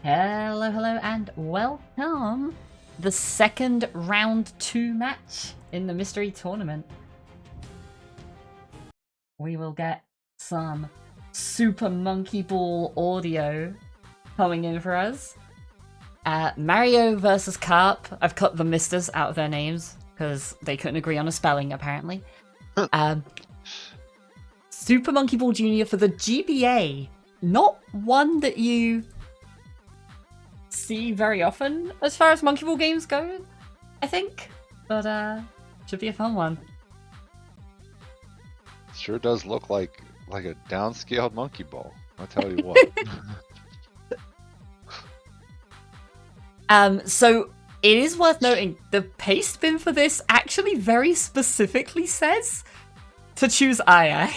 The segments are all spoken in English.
Hello, hello, and welcome! The second round 2 match in the mystery tournament. We will get some Super Monkey Ball audio coming in for us. Mario versus Karp. I've cut the misters out of their names because they couldn't agree on a spelling, apparently. Super Monkey Ball Jr. for the GBA. Not one that you see very often as far as Monkey Ball games go, I think. But should be a fun one. Sure does look like a downscaled monkey ball. I'll tell you what. So it is worth noting the paste bin for this actually very specifically says to choose II.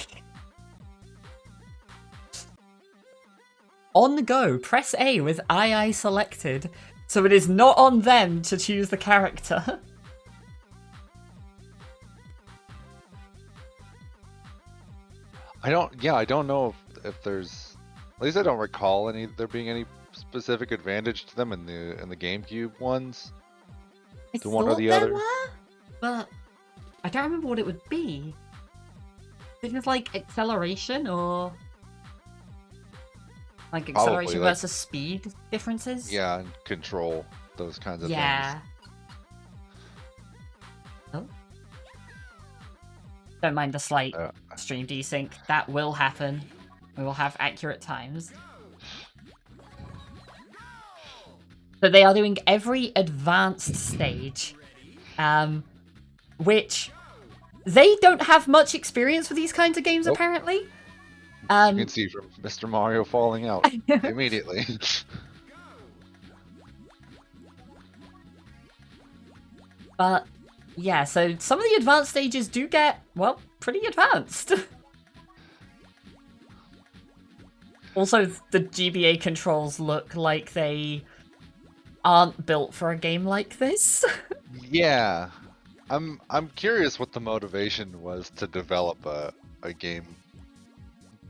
On the go, press A with II selected, so it is not on them to choose the character. I don't know if there's, at least I don't recall there being any specific advantage to them in the GameCube ones. I one or thought the there other. were, but I don't remember what it would be. Things like acceleration or like acceleration Probably, versus speed differences. Yeah, and control, those kinds of Yeah. things. Oh. Don't mind the slight stream desync. That will happen. We will have accurate times. So they are doing every advanced stage, which they don't have much experience with these kinds of games, Nope. apparently. You can see from Mr. Mario falling out immediately. But yeah, so some of the advanced stages do get, well, pretty advanced. Also, the GBA controls look like they aren't built for a game like this. Yeah, I'm curious what the motivation was to develop a game.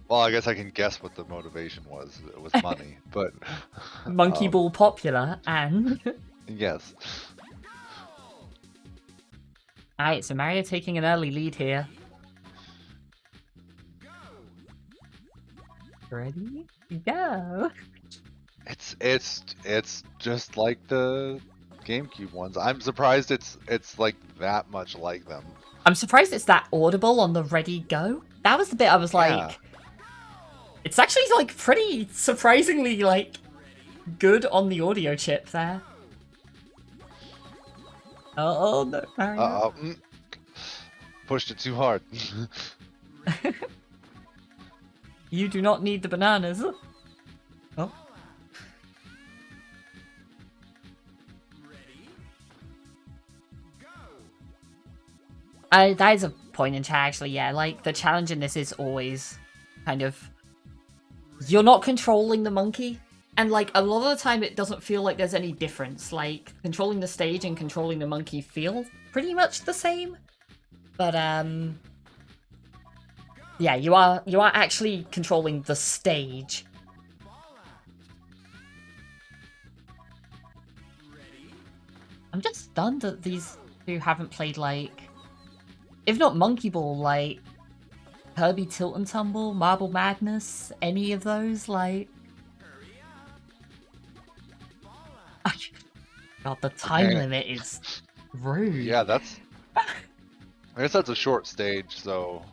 Well, I guess I can guess what the motivation was. It was money, but Monkey Ball popular, and yes. Alright, so Mario taking an early lead here. Ready? Go! It's just like the GameCube ones. I'm surprised it's like that much like them. I'm surprised it's that audible on the ready go. That was the bit I was like... Yeah. It's actually like pretty surprisingly like good on the audio chip there. Oh no, Mario. Pushed it too hard. You do not need the bananas. Oh. That is a point in chat, actually, yeah. Like, the challenge in this is always kind of... You're not controlling the monkey. And, like, a lot of the time it doesn't feel like there's any difference. Like, controlling the stage and controlling the monkey feel pretty much the same. But, yeah, you are actually controlling the stage. I'm just stunned that these two haven't played, like... If not Monkey Ball, like... Kirby Tilt and Tumble, Marble Madness, any of those, like... God, the time limit is rude. Yeah, I guess that's a short stage, so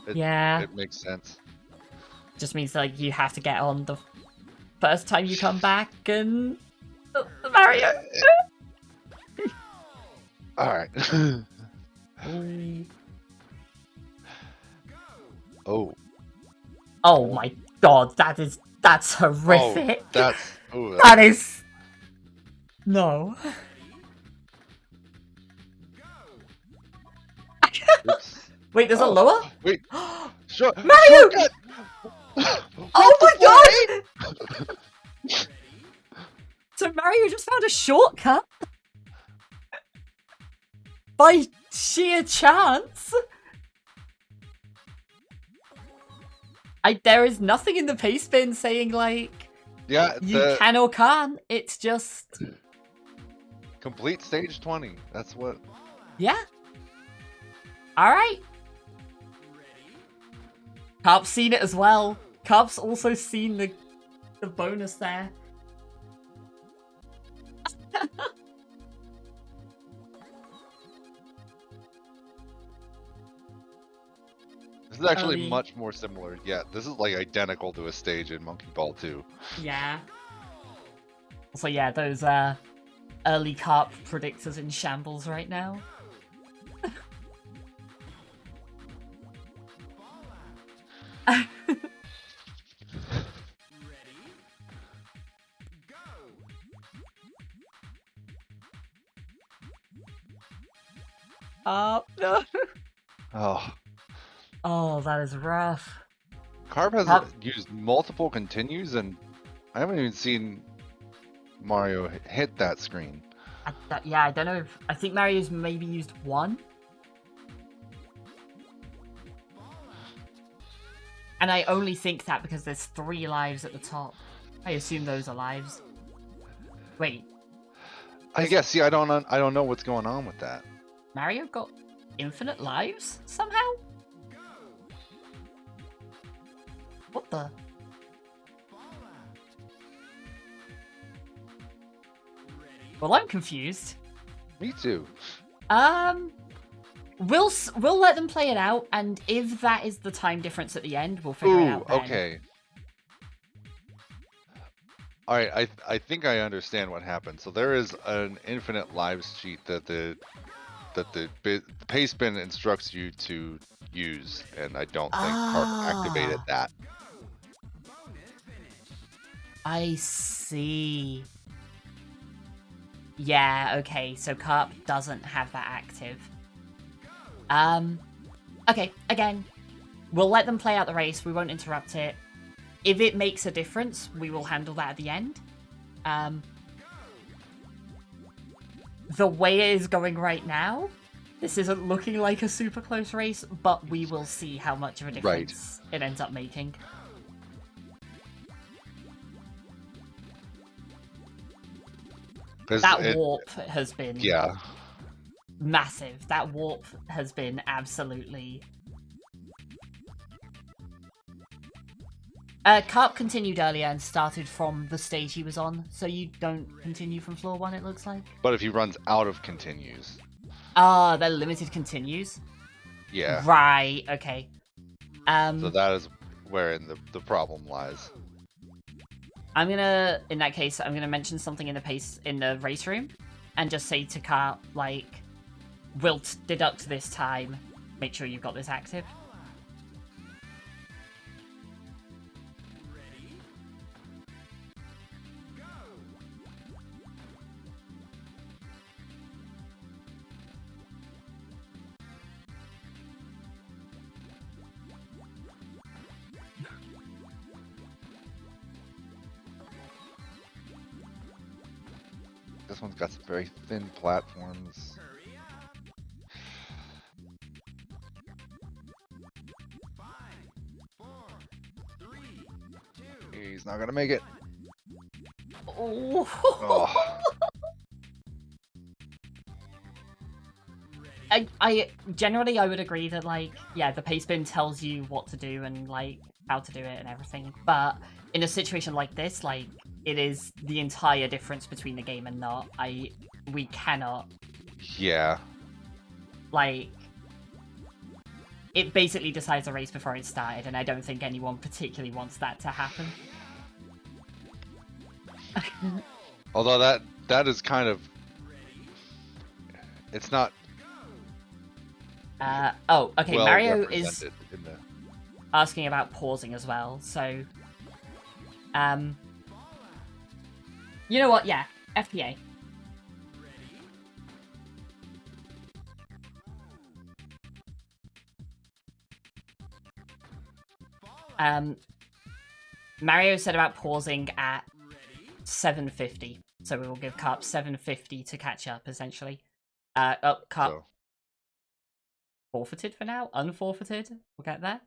it makes sense. Just means like you have to get on the first time you come back and Mario. All right. Oh. Oh my God, that's horrific. Oh, that is. No. Wait, there's a lower? Wait. Mario! Oh my God! So Mario just found a shortcut? By sheer chance? There is nothing in the paste bin saying, like, Yeah, You the can or can't. It's just complete stage 20. That's what. yeah. All right. Karp's seen it as well. Karp's also seen the bonus there. This is actually Early. much more similar. Yeah, this is like identical to a stage in Monkey Ball 2. Yeah. So yeah, those early Karp predictors in shambles right now. No. Oh, Oh, that is rough. Karp has Karp, used multiple continues, and I haven't even seen Mario hit that screen. yeah, I don't know if I think Mario's maybe used one. And I only think that because there's 3 lives at the top. I assume those are lives. Wait, I guess. See, I don't know what's going on with that. Mario got infinite lives somehow? What the? Well, I'm confused. Me too. We'll let them play it out, and if that is the time difference at the end, we'll figure it out then. Okay. All right, I think I understand what happened. So there is an infinite lives cheat that the pace bin instructs you to use, and I don't think Karp activated that. I see. Yeah, okay, so Karp doesn't have that active. Okay, again, we'll let them play out the race, we won't interrupt it. If it makes a difference, we will handle that at the end. The way it is going right now, this isn't looking like a super close race, but we will see how much of a difference it ends up making. That warp has been massive. That warp has been absolutely... Karp continued earlier and started from the stage he was on, so you don't continue from floor 1, it looks like. But if he runs out of continues. Ah, they're limited continues? Yeah. Right, okay. So that is wherein the problem lies. I'm gonna, in that case, I'm gonna mention something in the race room, and just say to Karp, like, we'll deduct this time, make sure you've got this active. This one's got some very thin platforms. He's not gonna make it. Oh. I generally I would agree that, like, yeah, the pace bin tells you what to do and like how to do it and everything, but in a situation like this, like, it is the entire difference between the game and not. We cannot. Yeah. Like, it basically decides the race before it started, and I don't think anyone particularly wants that to happen. Although that is kind of, it's not. Oh, okay. Well Mario is in the... asking about pausing as well. So, you know what? Yeah, FPA. Mario said about pausing at 750, so we will give Karp 750 to catch up, essentially. Karp So. Forfeited for now? Unforfeited? We'll get there.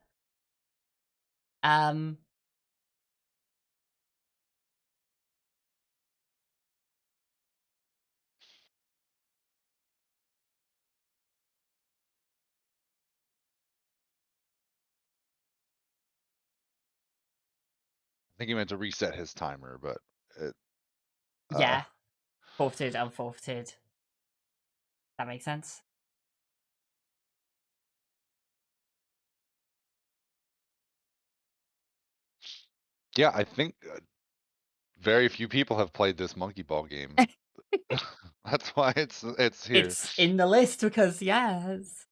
I think he meant to reset his timer, but it, uh, Yeah, forfeited, unforfeited. That makes sense. yeah, I think very few people have played this monkey ball game. That's why it's here. It's in the list because, yes.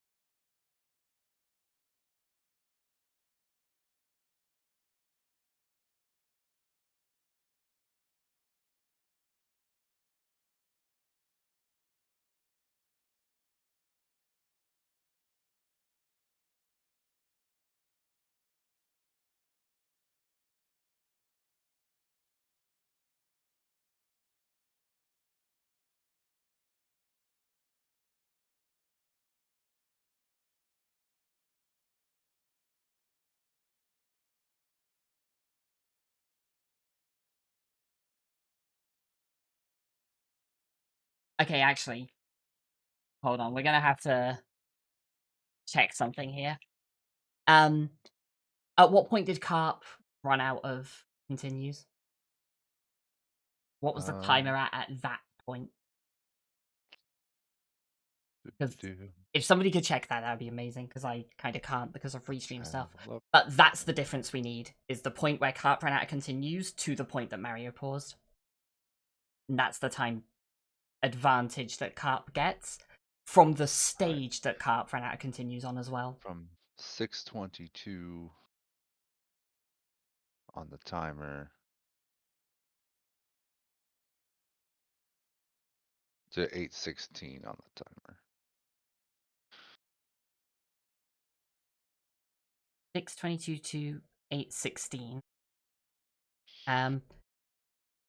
Okay, actually, hold on. We're gonna have to check something here. Um, at what point did Karp run out of continues? What was the timer Um, at that point? Because do if somebody could check that, that would be amazing. Because I kind of can't because of restream have stuff. a look. But that's the difference we need: is the point where Karp ran out of continues to the point that Mario paused. And that's the time advantage that Karp gets from the All right, stage that Karp ran out of continues on as well. from 6:22 on the timer to 8:16 on the timer. 6:22 to 8:16.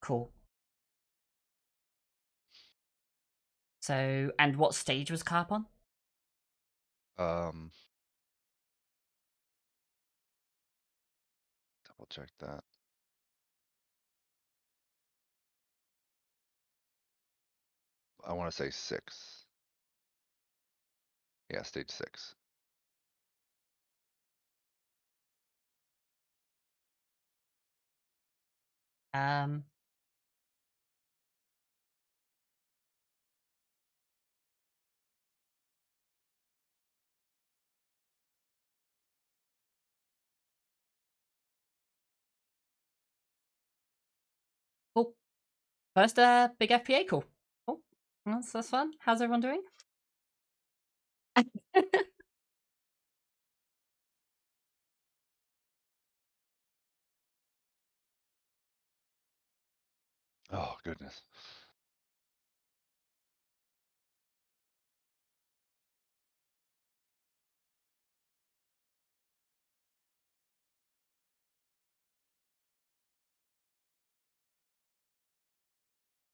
Cool. So, and what stage was Karp on? Um, double check that. I want to say 6. Yeah, stage 6. Um, cool. First, big FPA call. Cool. That's fun. How's everyone doing? Oh goodness.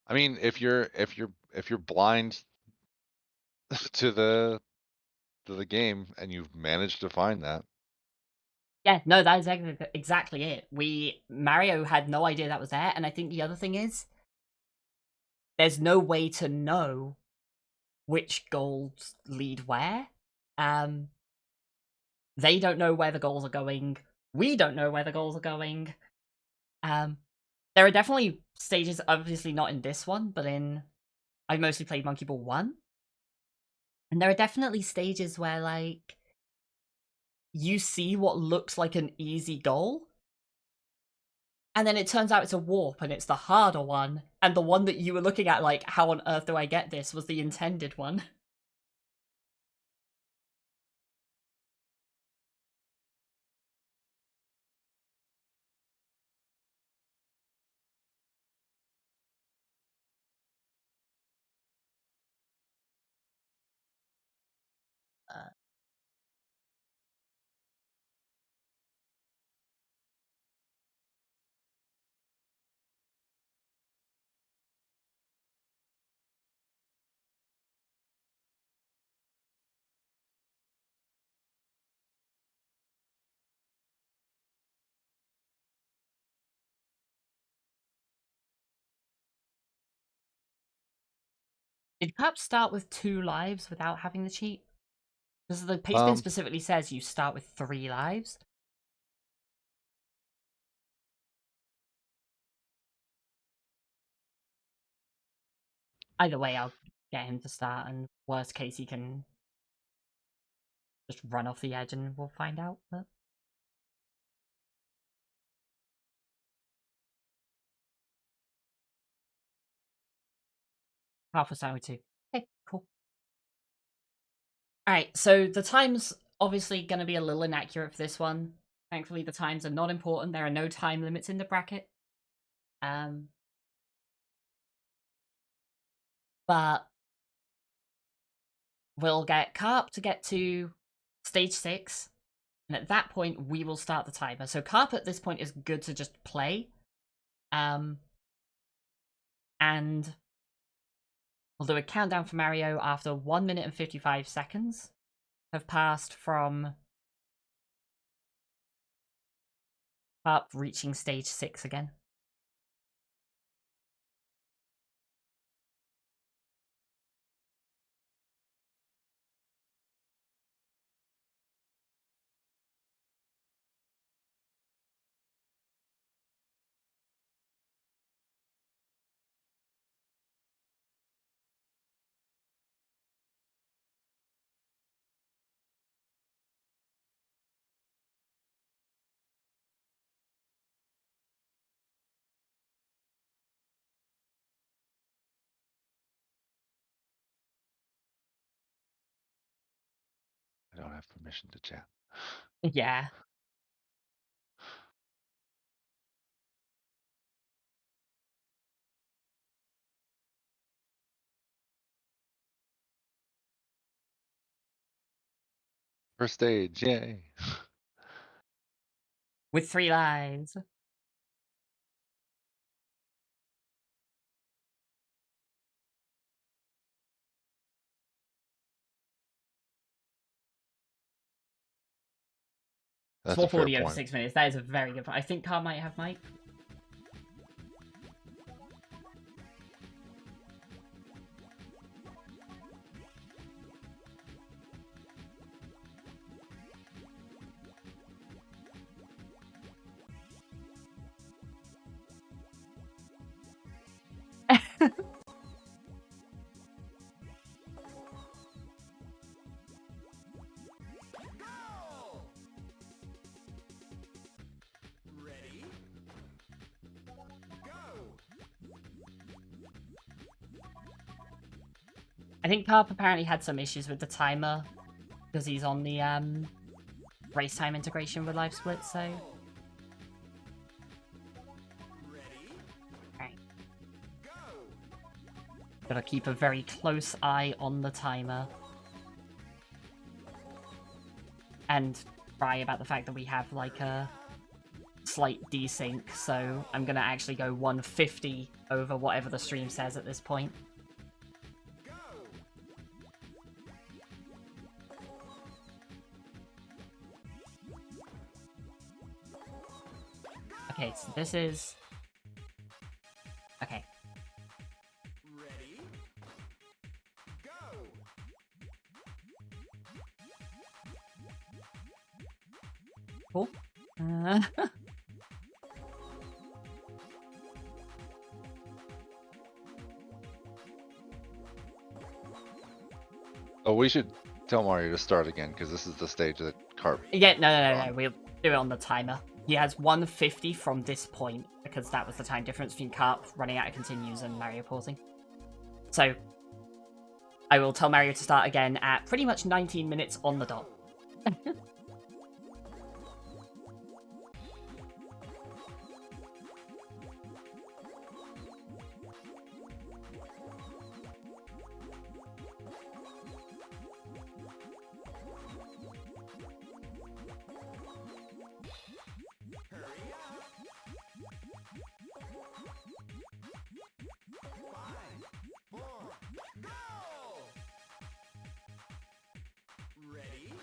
I mean, if you're blind to the game and you've managed to find that, Yeah, no, that is exactly it. Mario had no idea that was there, and I think the other thing is there's no way to know which goals lead where. Um, they don't know where the goals are going. We don't know where the goals are going. Um, there are definitely stages, obviously not in this one, but in I mostly played Monkey Ball 1. And there are definitely stages where like you see what looks like an easy goal, and then it turns out it's a warp and it's the harder one, and the one that you were looking at like, how on earth do I get this, was the intended one. Uh, did Karp start with 2 lives without having the cheat? Because the pastebin um, specifically says you start with 3 lives. Either way, I'll get him to start, and worst case, he can just run off the edge and we'll find out. But half a sandwich too. Okay, cool. Alright, so the time's obviously going to be a little inaccurate for this one. Thankfully, the times are not important. There are no time limits in the bracket. But we'll get Karp to get to stage 6, and at that point, we will start the timer. So Karp at this point is good to just play. And we'll do a countdown for Mario after 1 minute and 55 seconds have passed from Karp reaching stage 6 again. I don't have permission to chat. Yeah. First stage, yay. With 3 lives. That's a Swap fair audio for point. 6 minutes. That is a very good point. I think Karp might have mic. I think Karp apparently had some issues with the timer because he's on the race time integration with live split, so. Alright. Gotta keep a very close eye on the timer. And cry about the fact that we have like a slight desync, so I'm gonna actually go 150 over whatever the stream says at this point. Okay, so this is... Okay. Ready? Go! Cool. Oh, we should tell Mario to start again, because this is the stage that Karp. Yeah, no, we'll do it on the timer. He has 150 from this point, because that was the time difference between Karp running out of continues and Mario pausing. So, I will tell Mario to start again at pretty much 19 minutes on the dot. Hurry up! 5, 4, go! Ready?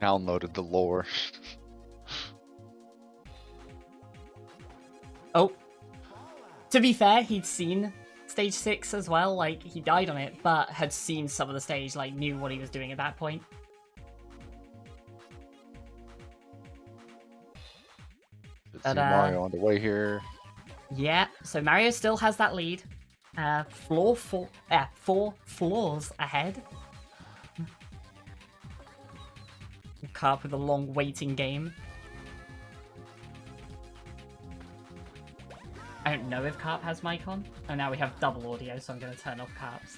Downloaded the lore. Oh. To be fair, he'd seen stage 6 as well. Like, he died on it, but had seen some of the stage, like, knew what he was doing at that point. Let's But, see Mario on the way here. Yeah, so Mario still has that lead. Four floors ahead. Karp with a long waiting game. I don't know if Karp has mic on. Oh, now we have double audio, so I'm going to turn off Karp's.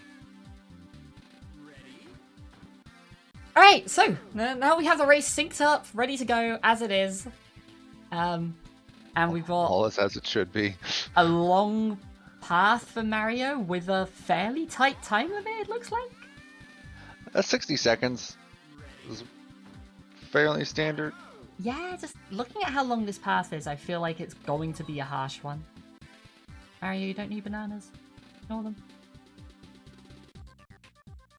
Alright, so now we have the race synced up, ready to go as it is. And we've got All is as it should be. a long path for Mario with a fairly tight time limit, it looks like. 60 seconds is fairly standard. Yeah, just looking at how long this path is, I feel like it's going to be a harsh one. Mario, you don't need bananas. Ignore them.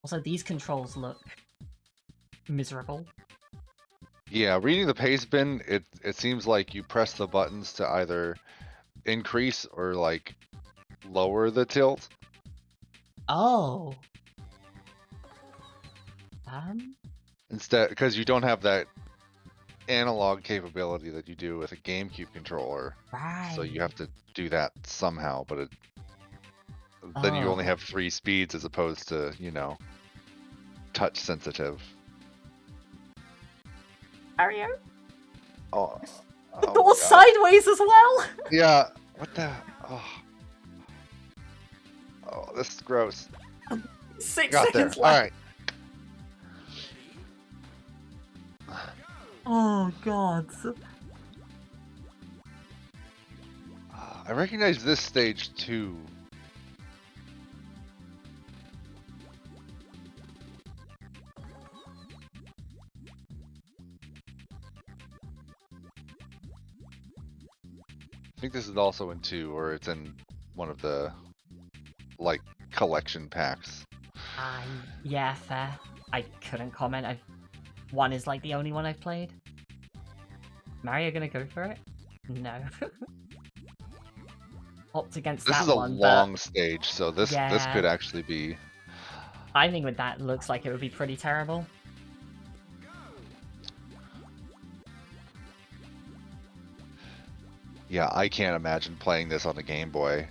Also, these controls look miserable. Yeah, reading the pace bin, it seems like you press the buttons to either increase or like lower the tilt. Oh. Instead, because you don't have that analog capability that you do with a GameCube controller. Right. So you have to do that somehow, but then you only Oh. have 3 speeds as opposed to, you know, touch sensitive. Mario? Oh, The oh door my God. sideways as well! Yeah, what the? Oh, this is gross. 6 Got there. seconds All left. right. Oh, God. I recognize this stage too. I think this is also in 2, or it's in one of the, like, collection packs. Yeah, fair. I couldn't comment. 1 is like the only one I've played. Mario gonna go for it? No. Opt against This that is a one, long stage, so this Yeah. could actually be. I think with that, looks like it would be pretty terrible. Yeah, I can't imagine playing this on a Game Boy.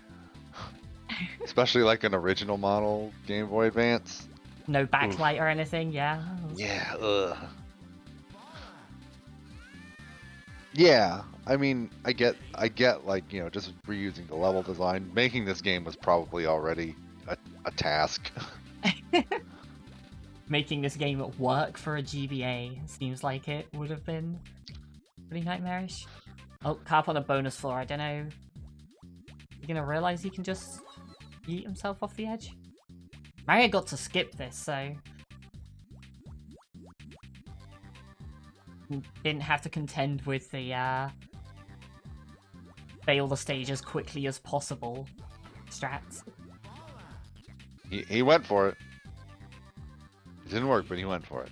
Especially like an original model Game Boy Advance. No backlight or anything, yeah. Yeah, ugh. Yeah, I mean, I get like, you know, just reusing the level design. Making this game was probably already a task. Making this game work for a GBA seems like it would have been pretty nightmarish. Oh, Karp on a bonus floor, I don't know. You gonna realize he can just yeet himself off the edge? Mario got to skip this, so... didn't have to contend with the, fail the stage as quickly as possible strats. He went for it. It didn't work, but he went for it.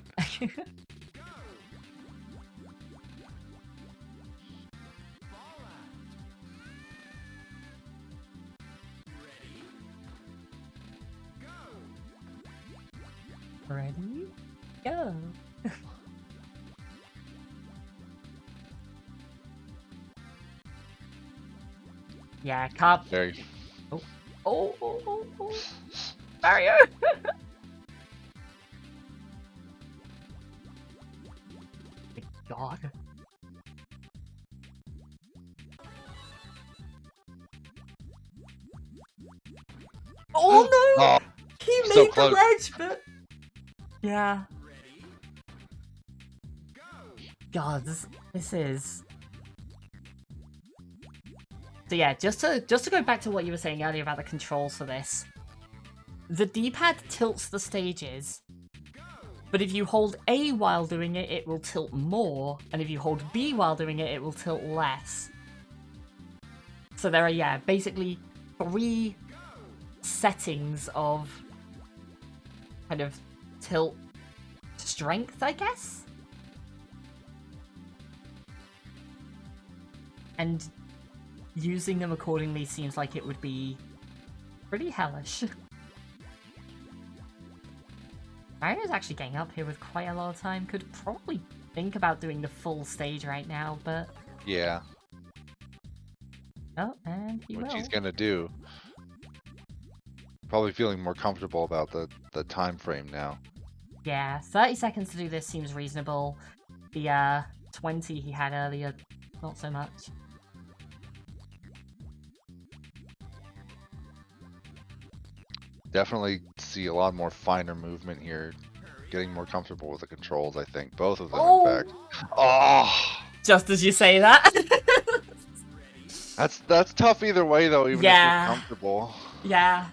Ready? Go! Yeah, Karp. Very. Oh. Mario! God. Oh no! Oh, He so made the close. ledge, but... Yeah. God, this is... So yeah, just to go back to what you were saying earlier about the controls for this. The D-pad tilts the stages, but if you hold A while doing it, it will tilt more, and if you hold B while doing it, it will tilt less. So there are, yeah, basically 3 settings of kind of tilt strength, I guess? And using them accordingly seems like it would be pretty hellish. Mario's actually getting up here with quite a lot of time. Could probably think about doing the full stage right now, but... Yeah, Oh, and he which will. he's gonna do. Probably feeling more comfortable about the time frame now. Yeah, 30 seconds to do this seems reasonable. The 20 he had earlier, not so much. Definitely see a lot more finer movement here. Getting more comfortable with the controls, I think. Both of them, in fact. Oh! Just as you say that. That's tough either way, though, even if Yeah. you're comfortable. Yeah.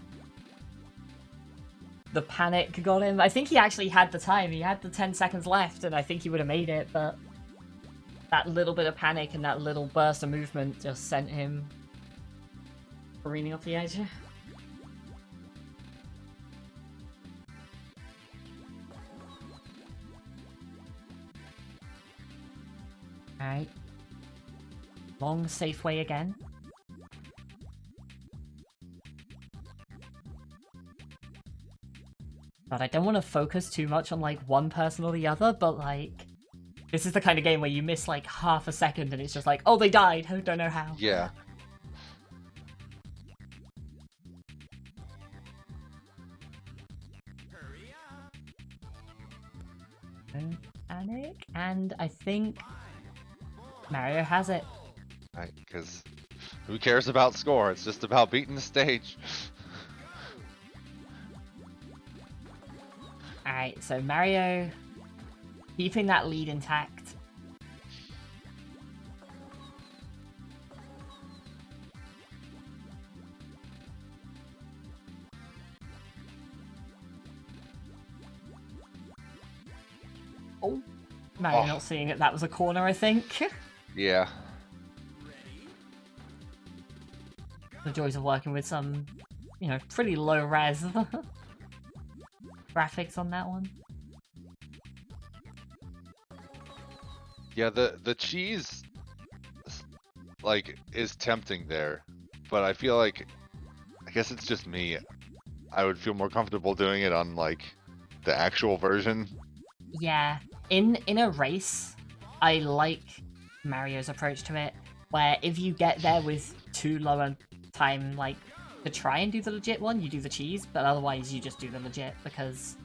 The panic got him. I think he actually had the time. He had the 10 seconds left, and I think he would have made it, but that little bit of panic and that little burst of movement just sent him careening off the edge. Alright. Long, safe way again. But I don't want to focus too much on, like, one person or the other, but, like... This is the kind of game where you miss, like, half a second and it's just like, oh, they died! I don't know how. Yeah. Hurry up. Don't panic. And I think Mario has it. Right, because who cares about score? It's just about beating the stage. Alright, so Mario keeping that lead intact. Oh, Mario Oh. not seeing it. That was a corner, I think. Yeah. The joys of working with some, you know, pretty low res graphics on that one. Yeah, the cheese, like, is tempting there. But I feel like, I guess it's just me. I would feel more comfortable doing it on, like, the actual version. Yeah, in a race, I like Mario's approach to it, where if you get there with too low a time, like, to try and do the legit one, you do the cheese, but otherwise you just do the legit, because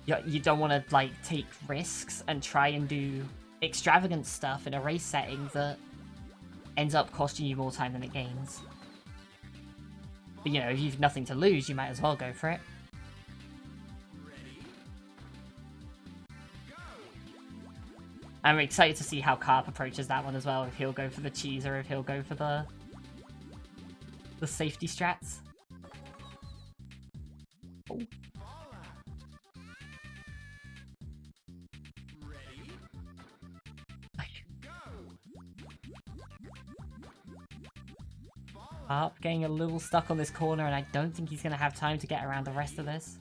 you don't want to, like, take risks and try and do extravagant stuff in a race setting that ends up costing you more time than it gains. But, you know, if you've nothing to lose, you might as well go for it. I'm excited to see how Karp approaches that one as well, if he'll go for the cheese or if he'll go for the safety strats. Oh. Karp getting a little stuck on this corner, and I don't think he's going to have time to get around the rest of this.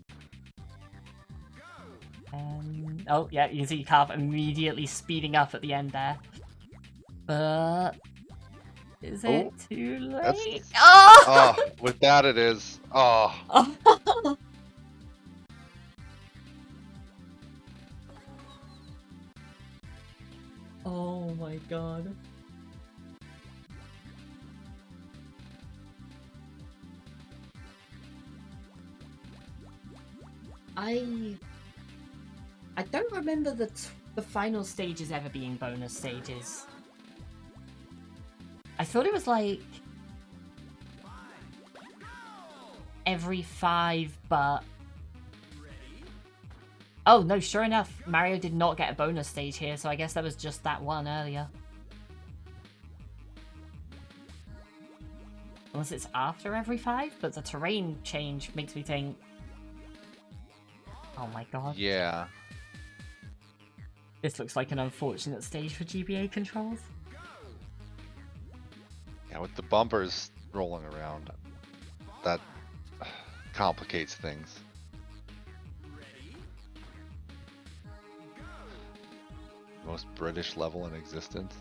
Oh, yeah, you can see Karp immediately speeding up at the end there. But... is it too late? Oh! Oh, with that it is. Oh. Oh my god. I don't remember the final stages ever being bonus stages. I thought it was like every 5, but oh no, sure enough, Mario did not get a bonus stage here, so I guess that was just that one earlier. Unless it's after every 5, but the terrain change makes me think, oh my god. Yeah. This looks like an unfortunate stage for GBA controls. Yeah, with the bumpers rolling around, that complicates things. Most British level in existence.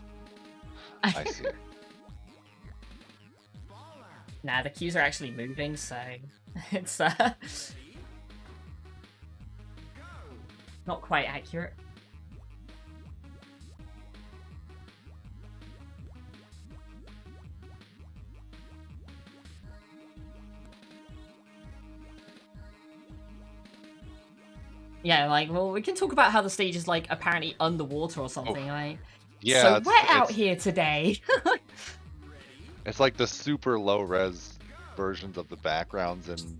I see. Nah, the cues are actually moving, so it's not quite accurate. Yeah, like, well, we can talk about how the stage is, like, apparently underwater or something, right? Yeah, So it's, wet out it's here today. it's like the super low res versions of the backgrounds in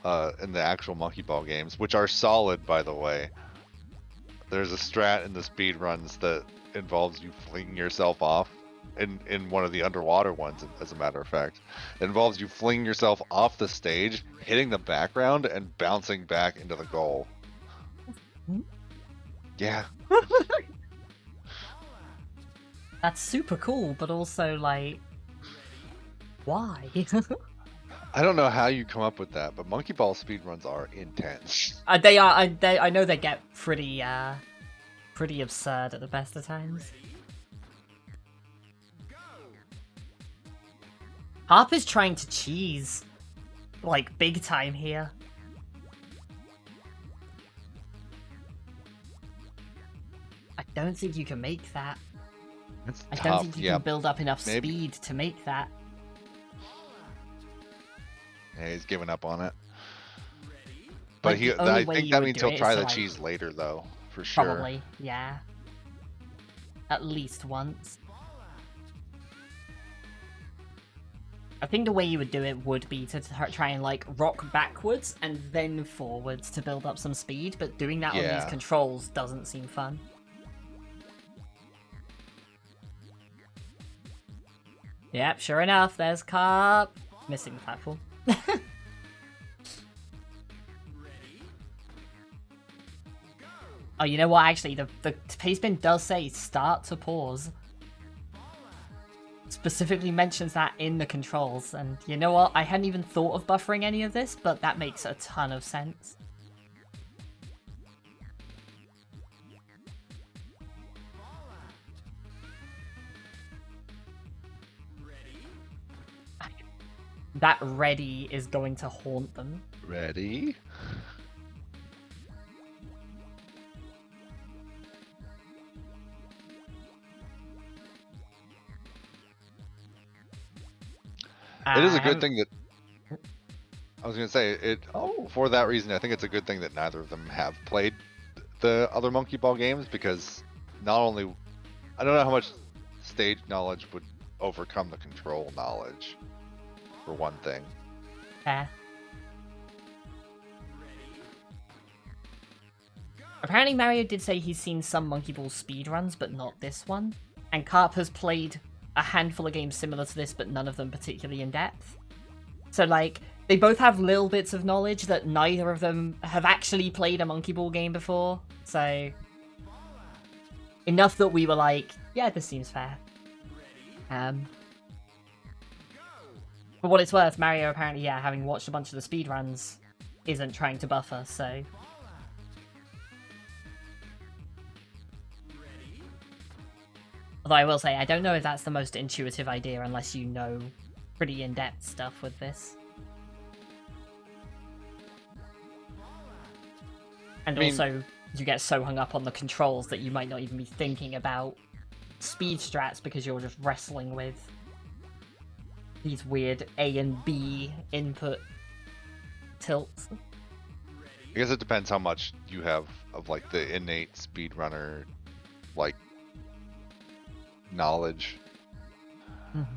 the actual Monkey Ball games, which are solid, by the way. There's a strat in the speed runs that involves you flinging yourself off in one of the underwater ones, as a matter of fact. It involves you flinging yourself off the stage, hitting the background, and bouncing back into the goal. Yeah. That's super cool, but also, like, why? I don't know how you come up with that, but Monkey Ball speedruns are intense. They are. I know they get pretty absurd at the best of times. Karp is trying to cheese, like, big time here. I don't think you can make that. It's I tough. don't think you Yeah, can build up enough maybe. speed to make that. Yeah, he's giving up on it. Like, But the only I way think you that would means do he'll it is try to, the like, cheese later, though, for sure. Probably, yeah. At least once. I think the way you would do it would be to try and, like, rock backwards and then forwards to build up some speed, but doing that on these Yeah. controls doesn't seem fun. Yep, sure enough, there's Karp. Missing the platform. Oh, you know what? Actually, the pace bin does say start to pause. Specifically mentions that in the controls, and you know what? I hadn't even thought of buffering any of this, but that makes a ton of sense. That ready is going to haunt them. Ready? It is a good thing that I was gonna say it. Oh. For that reason, I think it's a good thing that neither of them have played the other Monkey Ball games, because not only I don't know how much stage knowledge would overcome the control knowledge, for one thing. Yeah. Apparently Mario did say he's seen some Monkey Ball speedruns, but not this one. And Karp has played a handful of games similar to this, but none of them particularly in depth. So, like, they both have little bits of knowledge that neither of them have actually played a Monkey Ball game before. So, enough that we were like, yeah, this seems fair. For what it's worth, Mario apparently, yeah, having watched a bunch of the speedruns, isn't trying to buffer, so... Although I will say, I don't know if that's the most intuitive idea unless you know pretty in-depth stuff with this. And also, you get so hung up on the controls that you might not even be thinking about speed strats because you're just wrestling with these weird A and B input tilts. I guess it depends how much you have of like the innate speedrunner like knowledge. Mm-hmm.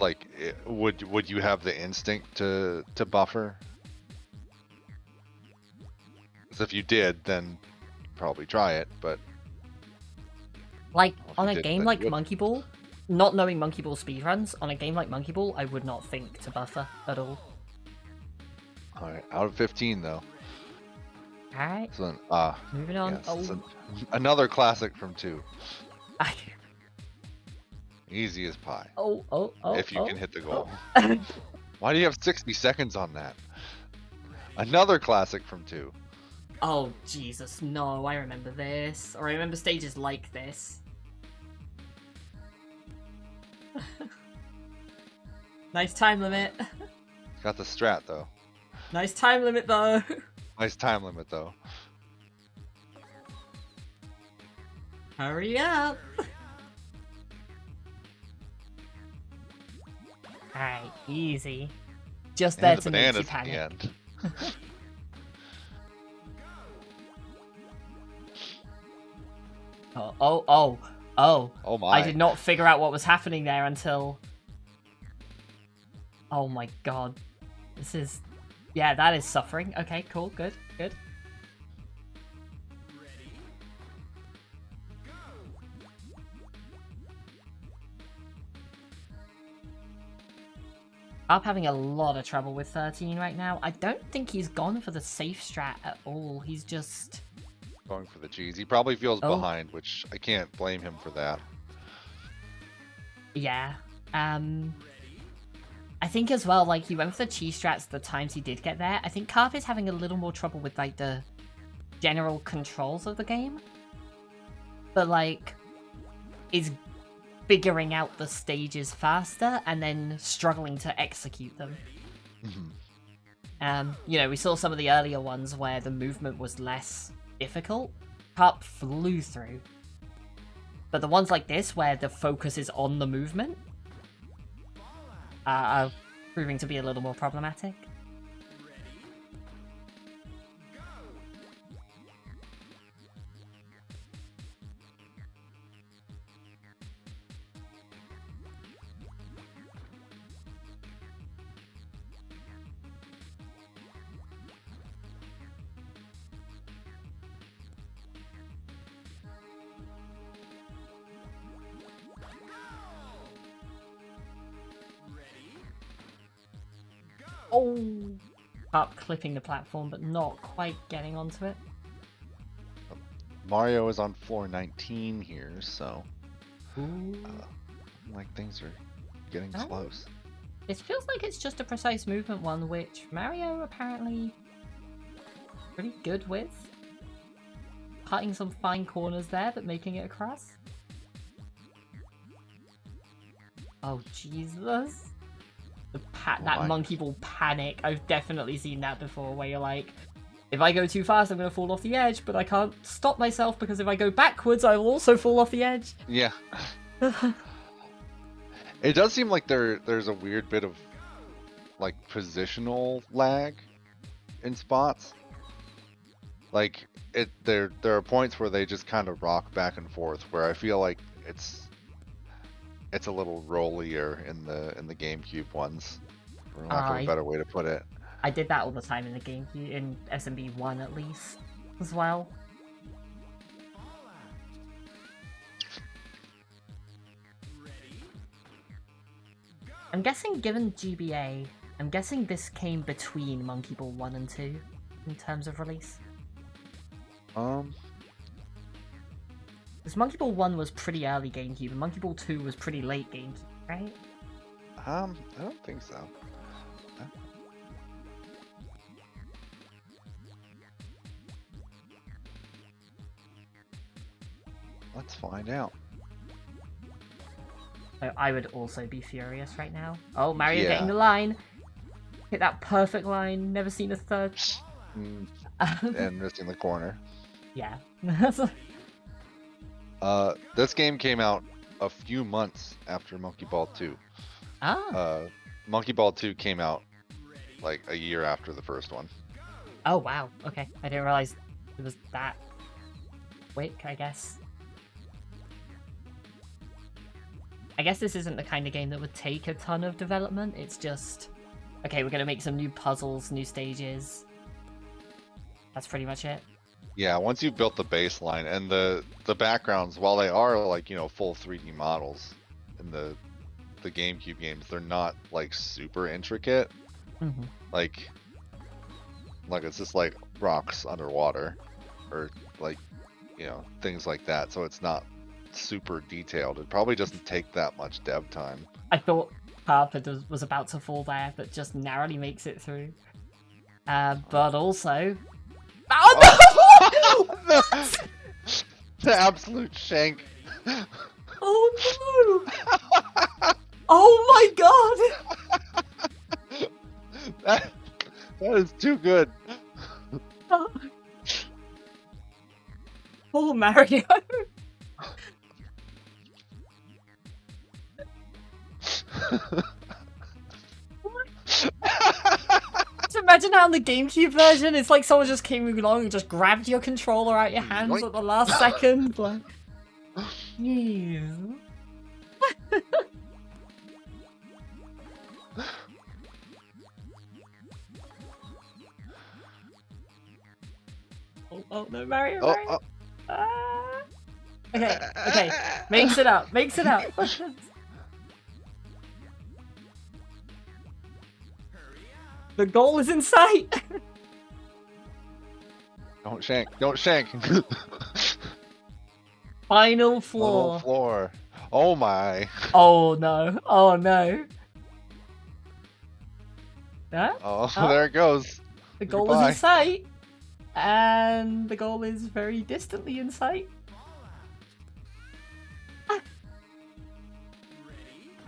Like, would you have the instinct to buffer? Because if you did, then probably try it. But like if on you a didn't, game then you like wouldn't. Monkey Ball, not knowing Monkey Ball speedruns, on a game like Monkey Ball, I would not think to buffer at all. All right, out of 15 though. Alright, So then, moving on. yes, it's another classic from 2. Easy as pie. If you can hit the goal. Why do you have 60 seconds on that? Another classic from 2. Oh, Jesus, no, I remember this. Or I remember stages like this. Nice time limit. Got the strat though. Nice time limit though. Nice time limit though. Hurry up. Alright, easy. Just there And the to make you bananas at the panic. end. Oh. Oh my. I did not figure out what was happening there until... Oh my god. This is... Yeah, that is suffering. Okay, cool, good. I'm having a lot of trouble with 13 right now. I don't think he's gone for the safe strat at all. He's just... Going for the cheese. He probably feels Oh. behind, which I can't blame him for that. Yeah. I think as well, like, he went for the cheese strats the times he did get there. I think Karp is having a little more trouble with, like, the general controls of the game. But, like, is figuring out the stages faster and then struggling to execute them. You know, we saw some of the earlier ones where the movement was less difficult. Karp flew through. But the ones like this, where the focus is on the movement, are proving to be a little more problematic. Oh! Up clipping the platform, but not quite getting onto it. Mario is on floor 19 here, so Ooh. like things are getting Oh. close. It feels like it's just a precise movement one, which Mario apparently pretty good with. Cutting some fine corners there, but making it across. Oh, Jesus. That my. monkey ball panic. I've definitely seen that before, where you're like, if I go too fast, I'm going to fall off the edge, but I can't stop myself because if I go backwards, I will also fall off the edge. Yeah. It does seem like there's a weird bit of like positional lag in spots. Like there are points where they just kind of rock back and forth where I feel like it's a little rollier in the GameCube ones. For lack of a better way to put it. I did that all the time in the GameCube, in SMB 1 at least, as well. I'm guessing, given GBA, I'm guessing this came between Monkey Ball 1 and 2 in terms of release. Because Monkey Ball 1 was pretty early GameCube, and Monkey Ball 2 was pretty late GameCube, right? I don't think so. Let's find out. So I would also be furious right now. Oh, Mario Yeah. getting the line. Hit that perfect line. Never seen a third. And missing the corner. Yeah. This game came out a few months after Monkey Ball 2. Monkey Ball 2 came out like a year after the first one. Oh, wow. Okay. I didn't realize it was that quick, I guess. I guess this isn't the kind of game that would take a ton of development. It's just, okay, we're going to make some new puzzles, new stages. That's pretty much it. Yeah, once you've built the baseline and the backgrounds, while they are like, you know, full 3D models in the GameCube games, they're not like super intricate. Mm-hmm. Like it's just like rocks underwater or like, you know, things like that. So it's not super detailed. It probably doesn't take that much dev time. I thought Karp was about to fall there, but just narrowly makes it through. But also... Oh, no! The absolute shank. Oh, no! Oh my god! That is too good. Poor Mario. Just imagine how in the GameCube version, it's like someone just came along and just grabbed your controller out your hands Yoink. at the last second. Like, yeah. Oh no, Mario! Oh, Mario. Ah. Okay, okay, makes it up, makes it up. The goal is in sight. Don't shank. Don't shank. Final Total floor. floor. Oh my. Oh no! Oh no! Huh? Oh, Oh. there it goes. The goal is Goodbye. in sight, and the goal is very distantly in sight.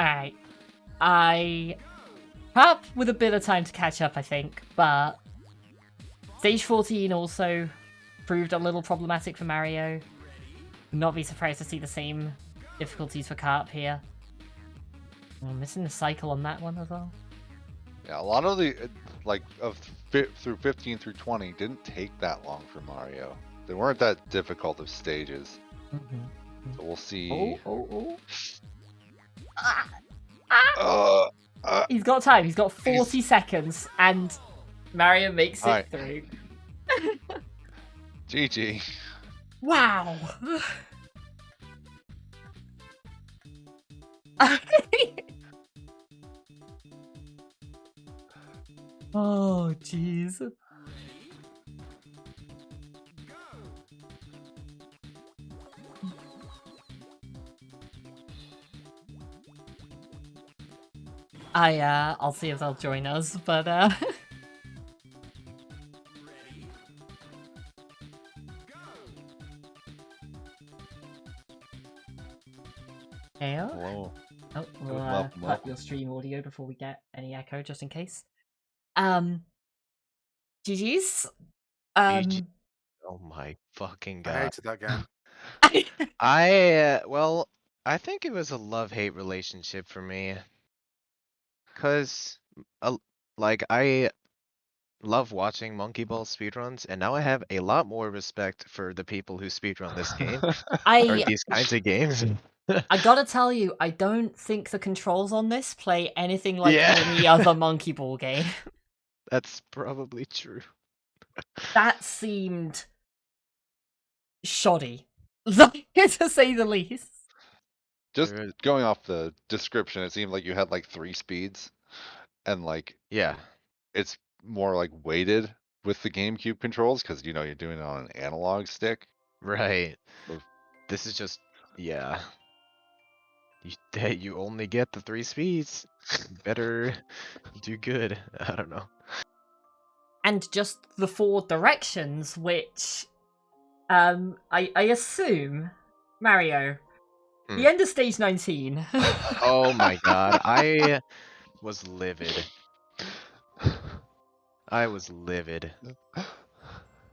Alright. Karp with a bit of time to catch up, I think, but stage 14 also proved a little problematic for Mario. Would not be surprised to see the same difficulties for Karp here. Oh, missing the cycle on that one as well. Yeah, a lot of the like through 15 through 20 didn't take that long for Mario. They weren't that difficult of stages. So we'll see. Oh. He's got time. He's got 40 seconds, and Mario makes it Alright. through. GG. Wow. Oh, jeez. I'll see if they'll join us, but Heyo. Hello. Oh, we'll Welcome, cut welcome. your stream audio before we get any echo, just in case. GG's. GG. Oh my fucking I god. hated that game. Well, I think it was a love-hate relationship for me. Cause, like, I love watching Monkey Ball speedruns, and now I have a lot more respect for the people who speedrun this game, or I these kinds of games. I gotta tell you, I don't think the controls on this play anything like Yeah. any other Monkey Ball game. That's probably true. That seemed shoddy, to say the least. Just There is- going off the description, it seemed like you had like 3 speeds, and like Yeah, it's more like weighted with the GameCube controls because you know you're doing it on an analog stick. right. Oof. This is just, yeah. You only get the 3 speeds. Better do good. I don't know. And just the 4 directions, which I assume Mario, the end of stage 19. Oh my god, I was livid. I was livid.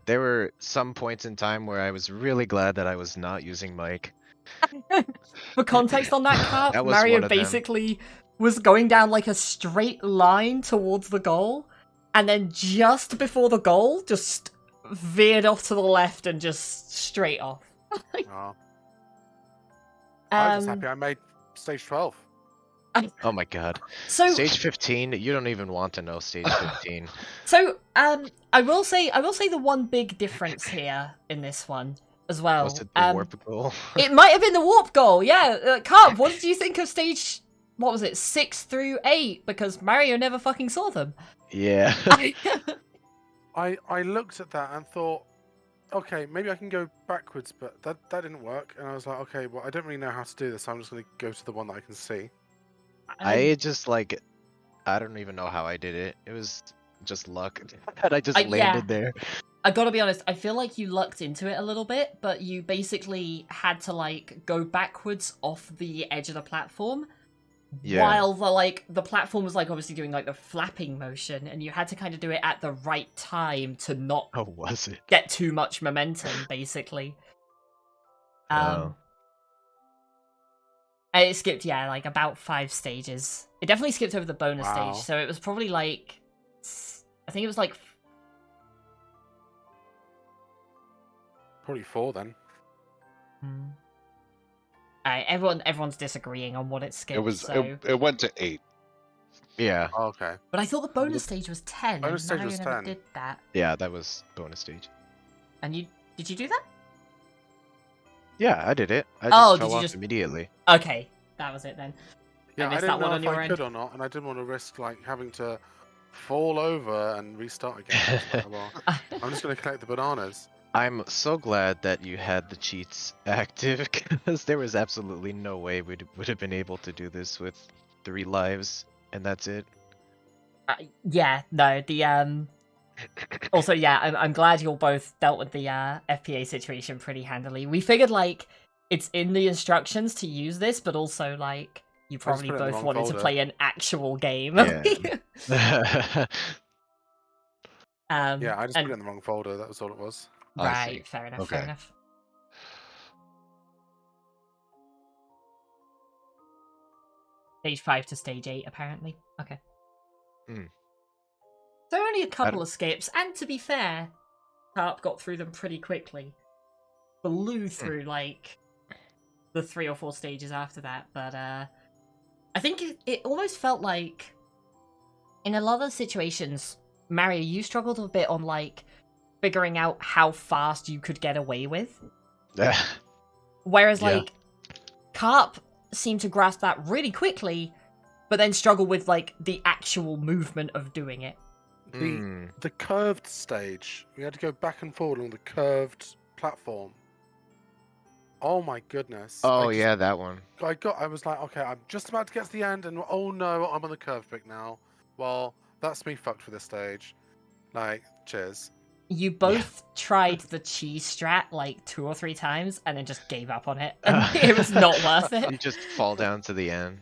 There were some points in time where I was really glad that I was not using Mike. For context on that Karp, That was Mario one of them. basically was going down like a straight line towards the goal, and then just before the goal, just veered off to the left and just straight off. Oh, I'm just Um, happy I made stage 12. Oh my god. so Stage 15, you don't even want to know stage 15. I will say the one big difference here in this one as well. Was it the warp goal? It might have been the warp goal, yeah. Karp, what did you think of stage, what was it, 6 through 8? Because Mario never fucking saw them. Yeah. I looked at that and thought, okay, maybe I can go backwards, but that didn't work. And I was like, okay, well, I don't really know how to do this, so I'm just going to go to the one that I can see. I just like, I don't even know how I did it. It was just luck. And I just landed yeah. there. I gotta be honest, I feel like you lucked into it a little bit, but you basically had to, like, go backwards off the edge of the platform, Yeah. while the platform was like obviously doing like the flapping motion, and you had to kind of do it at the right time to not Oh, was it? get too much momentum, basically. Oh. And it skipped, yeah, like about 5 stages. It definitely skipped over the bonus Wow. stage, so it was probably like, I think it was like, Probably 4 then. Alright, everyone's disagreeing on what it skipped. It was so. it went to 8. Yeah. Oh, okay. But I thought the bonus stage was 10, bonus and stage Mario was never 10. did that. Yeah, that was bonus stage. And did you do that? Yeah, I did it. I Oh, just did fell you off just- immediately. Okay, that was it then. Yeah, I missed didn't that one know on if your I end. could or not, and I didn't want to risk like having to fall over and restart again. I was like, well, I'm just going to collect the bananas. I'm so glad that you had the cheats active because there was absolutely no way we would have been able to do this with 3 lives and that's it. Yeah, no, the Also, yeah, I'm glad you all both dealt with the FPA situation pretty handily. We figured like it's in the instructions to use this, but also like you probably put it in the both wrong wanted to folder. play an actual game. Yeah. Yeah, I just and put it in the wrong folder. That was all it was. I right, see. fair enough, Okay. fair enough. Stage 5 to stage 8, apparently. Okay. Hmm. So only a couple don't- of skips, and to be fair, Karp got through them pretty quickly. Blew through like the 3 or 4 stages after that, but I think it almost felt like in a lot of situations, Mario, you struggled a bit on like figuring out how fast you could get away with. Whereas Yeah. like Karp seemed to grasp that really quickly, but then struggle with like the actual movement of doing it. Hmm. The curved stage, we had to go back and forward along the curved platform. Oh my goodness. Oh yeah, that one. I was like, okay, I'm just about to get to the end, and oh no, I'm on the curved bit now. Well, that's me fucked for this stage. Like, cheers. You both tried the cheese strat like 2 or 3 times and then just gave up on it. And it was not worth You it. just fall down to the end.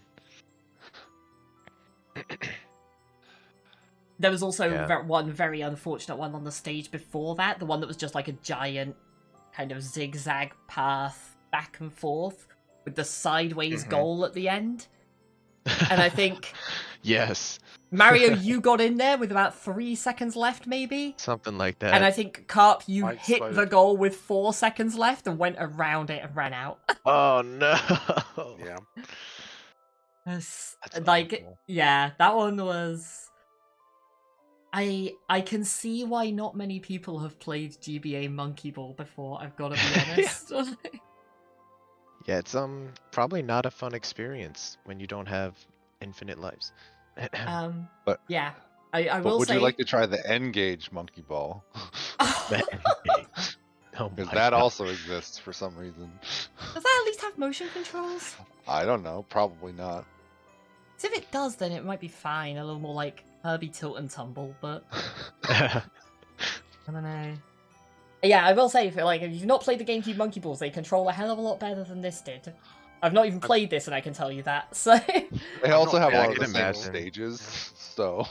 There was also Yeah. one very unfortunate one on the stage before that, the one that was just like a giant kind of zigzag path back and forth with the sideways Mhm. goal at the end. And I think, Yes, Mario, you got in there with about 3 seconds left, maybe? something like that. And I think, Karp, you I hit the exploded. goal with 4 seconds left and went around it and ran out. Oh no. Yeah. That's That's awful. yeah, that one was. I can see why not many people have played GBA Monkey Ball before. I've got to be honest. Yeah, it's probably not a fun experience when you don't have infinite lives. But- yeah, I But will would say. you like to try the N-gauge monkey ball? Oh Because my that God. also exists for some reason. Does that at least have motion controls? I don't know. Probably not. 'Cause if it does, then it might be fine. A little more like Herbie Tilt and Tumble, but I don't know. Yeah, I will say, if you've not played the GameCube Monkey Balls, they control a hell of a lot better than this did. I've not even played this, and I can tell you that. So, They also have not- a I lot of can the same imagine. stages, so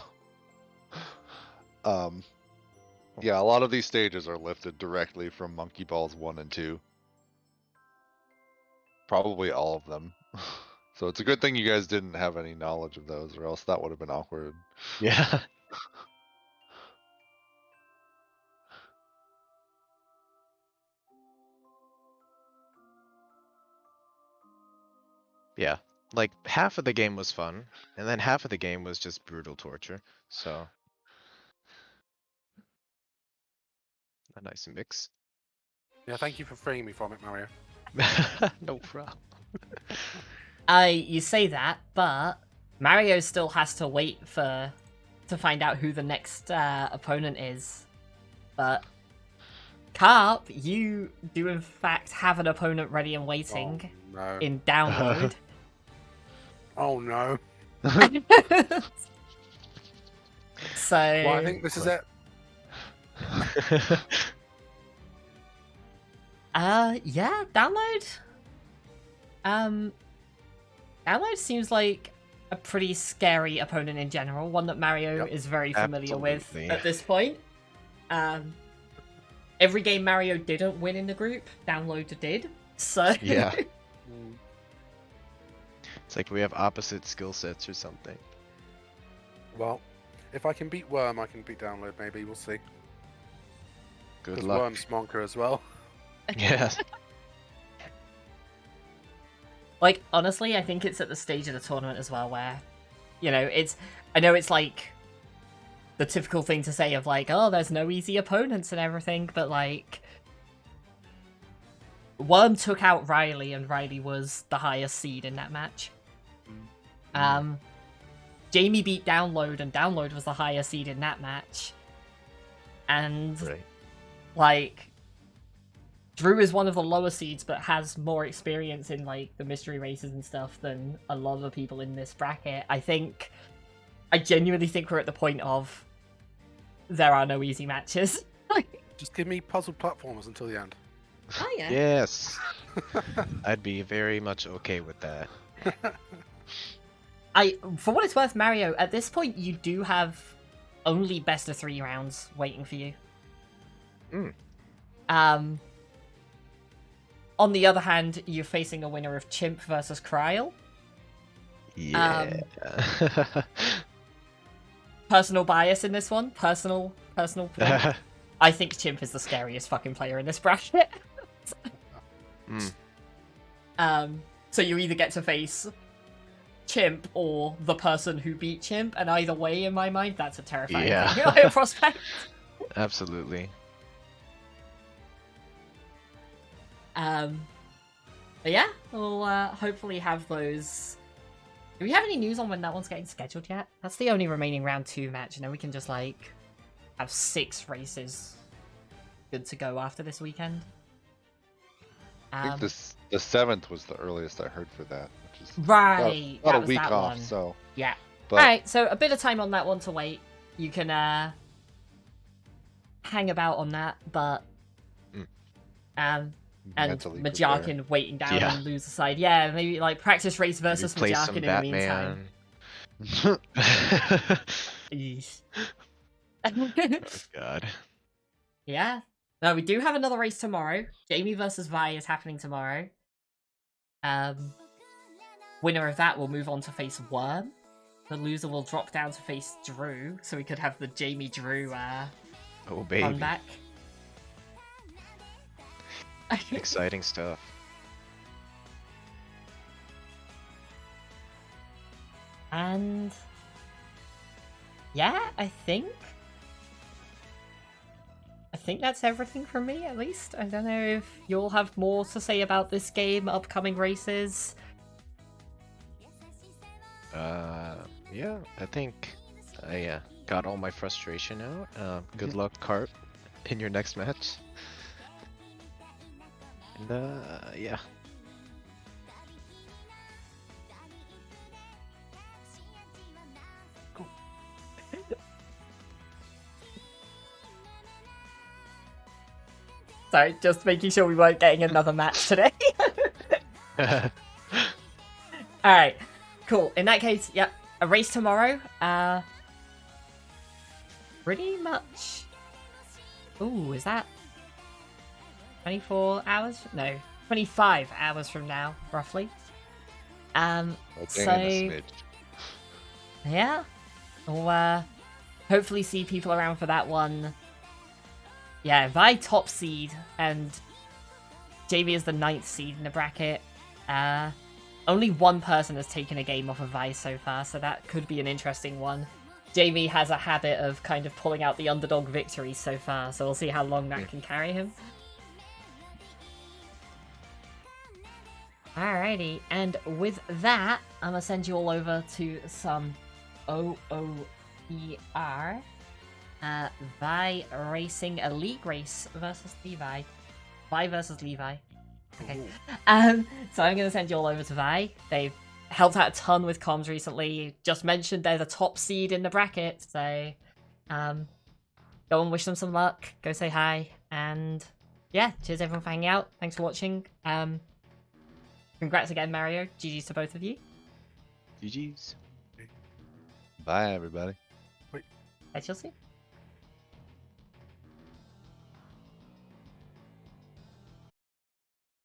yeah, a lot of these stages are lifted directly from Monkey Balls 1 and 2. Probably all of them. So it's a good thing you guys didn't have any knowledge of those, or else that would have been awkward. Yeah. Yeah, like half of the game was fun, and then half of the game was just brutal torture. So a nice mix. Yeah, thank you for freeing me from it, Mario. No problem. you say that, but Mario still has to wait to find out who the next opponent is. But Karp, you do in fact have an opponent ready and waiting Oh, no. in download. Oh no. So Well, I think this is it. yeah, download. Download seems like a pretty scary opponent in general, one that Mario Yep, is very familiar with absolutely. at this point. Every game Mario didn't win in the group, Download did. So Yeah. Mm. It's like we have opposite skill sets or something. Well, if I can beat Worm, I can beat Download. Maybe we'll see. Good Because luck. Worm's Monker as well. Yes. like honestly, I think it's at the stage of the tournament as well where, you know, I know it's like the typical thing to say of like, oh, there's no easy opponents and everything, but like Worm took out Riley and Riley was the highest seed in that match. Jamie beat Download and Download was the highest seed in that match. And Right. like Drew is one of the lower seeds but has more experience in like the mystery races and stuff than a lot of the people in this bracket. I genuinely think we're at the point of there are no easy matches. Just give me puzzle platformers until the end. Oh yeah. Yes. I'd be very much okay with that. For what it's worth, Mario, at this point you do have only best of 3 rounds waiting for you. Mm. On the other hand, you're facing a winner of Chimp versus Kryl. Yeah. Personal bias in this one. Personal point. I think Chimp is the scariest fucking player in this bracket. So you either get to face Chimp or the person who beat Chimp, and either way, in my mind, that's a terrifying prospect. Absolutely. But yeah, we'll hopefully have those. Do we have any news on when that one's getting scheduled yet? That's the only remaining round 2 match, and then we can just like have 6 races good to go after this weekend. I think the 7th was the earliest I heard for that, which is Right, about that a was week that off. one. So Yeah. but Alright, so a bit of time on that one to wait. You can hang about on that, but and mentally prepare. Majarkin waiting down Yeah. and lose the side. Yeah, maybe like practice race versus Replace Majarkin some in the meantime. Batman. Yeesh. Oh god. Yeah. No, we do have another race tomorrow. Jamie versus Vi is happening tomorrow. Winner of that will move on to face Worm. The loser will drop down to face Drew, so we could have the Jamie Drew Oh baby. run back. Exciting stuff. And yeah, I think that's everything from me, at least. I don't know if you'll have more to say about this game, upcoming races. Yeah, I think I got all my frustration out. Good luck, Karp, in your next match. And yeah. Sorry, just making sure we weren't getting another match today. Alright, cool. In that case, yep, a race tomorrow. Pretty much. Ooh, is that 24 hours? No, 25 hours from now, roughly. Oh, So dang it, a smidge. yeah, we'll hopefully see people around for that one. Yeah, Vi top seed and JV is the 9th seed in the bracket. Only one person has taken a game off of Vi so far, so that could be an interesting one. JV has a habit of kind of pulling out the underdog victories so far, so we'll see how long that can carry him. Alrighty, and with that, I'm gonna send you all over to some OOPR. Vi Racing a league race versus Levi. Vi versus Levi. Okay. So I'm gonna send you all over to Vi. They've helped out a ton with comms recently. Just mentioned they're the top seed in the bracket, so go and wish them some luck. Go say hi, and yeah, cheers everyone for hanging out. Thanks for watching. Congrats again, Mario. GG's to both of you. GG's. Bye, everybody. Bye, Chelsea.